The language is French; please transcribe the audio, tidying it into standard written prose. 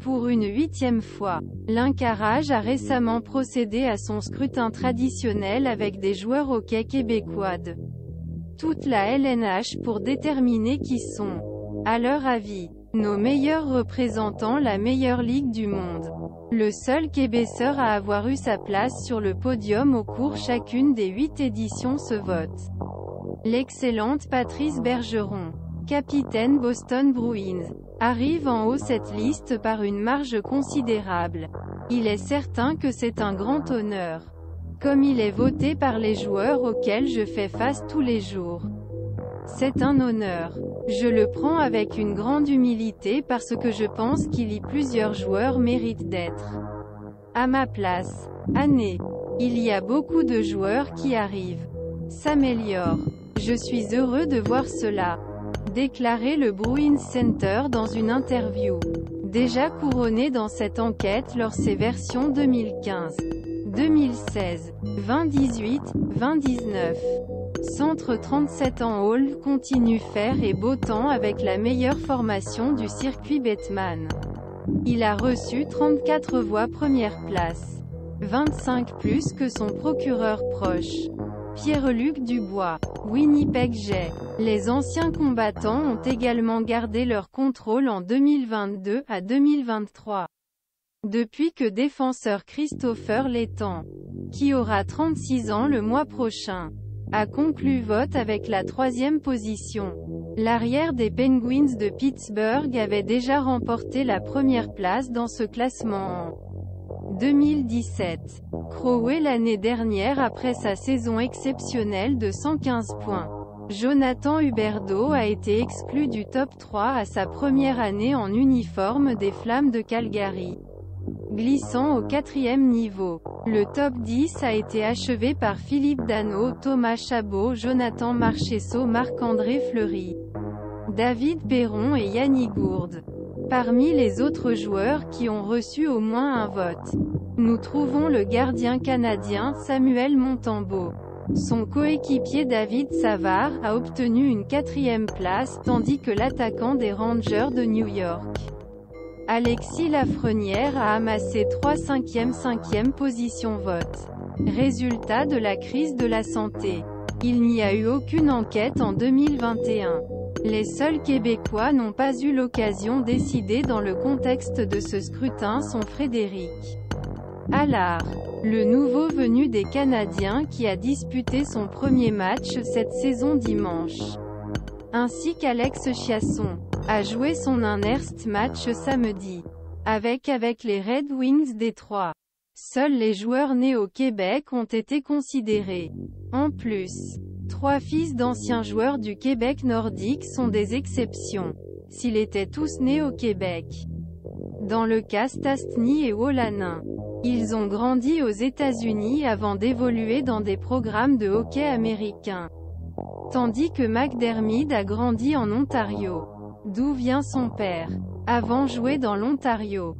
Pour une 8e fois, l'Incarage a récemment procédé à son scrutin traditionnel avec des joueurs hockey québécois de toute la LNH pour déterminer qui sont, à leur avis, nos meilleurs représentants la meilleure ligue du monde. Le seul Québécois à avoir eu sa place sur le podium au cours chacune des 8 éditions se vote. L'excellente Patrice Bergeron, capitaine Boston Bruins, arrive en haut cette liste par une marge considérable. Il est certain que c'est un grand honneur. Comme il est voté par les joueurs auxquels je fais face tous les jours. C'est un honneur. Je le prends avec une grande humilité parce que je pense qu'il y a plusieurs joueurs méritent d'être à ma place. Année. Il y a beaucoup de joueurs qui arrivent, s'améliorent. Je suis heureux de voir cela. Déclarait le Bruins Center dans une interview. Déjà couronné dans cette enquête lors ses versions 2015, 2016, 2018, 2019. Centre 37 ans Hall continue fer et beau temps avec la meilleure formation du circuit Bettman. Il a reçu 34 voix première place. 25 plus que son procureur proche. Pierre-Luc Dubois, Winnipeg Jets. Les anciens combattants ont également gardé leur contrôle en 2022 à 2023. Depuis que défenseur Christopher Letang, qui aura 36 ans le mois prochain, a conclu vote avec la 3e position. L'arrière des Penguins de Pittsburgh avait déjà remporté la première place dans ce classement en 2017. Crowell l'année dernière après sa saison exceptionnelle de 115 points. Jonathan Huberdeau a été exclu du top 3 à sa première année en uniforme des Flames de Calgary, glissant au 4e niveau. Le top 10 a été achevé par Philippe Danault, Thomas Chabot, Jonathan Marchessault, Marc-André Fleury, David Perron et Yannick Gourde. Parmi les autres joueurs qui ont reçu au moins un vote, nous trouvons le gardien canadien Samuel Montembeault. Son coéquipier David Savard a obtenu une 4e place tandis que l'attaquant des Rangers de New York, Alexis Lafrenière a amassé 3 5e position vote. Résultat de la crise de la santé. Il n'y a eu aucune enquête en 2021. Les seuls Québécois n'ont pas eu l'occasion de décider dans le contexte de ce scrutin sont Frédéric Allard, le nouveau venu des Canadiens qui a disputé son premier match cette saison dimanche, ainsi qu'Alex Chiasson a joué son first match samedi, avec les Red Wings Détroit. Seuls les joueurs nés au Québec ont été considérés. En plus, 3 fils d'anciens joueurs du Québec nordique sont des exceptions, s'ils étaient tous nés au Québec. Dans le cas Stastny et Wolanin, ils ont grandi aux États-Unis avant d'évoluer dans des programmes de hockey américains. Tandis que McDermid a grandi en Ontario, d'où vient son père, avant joué dans l'Ontario.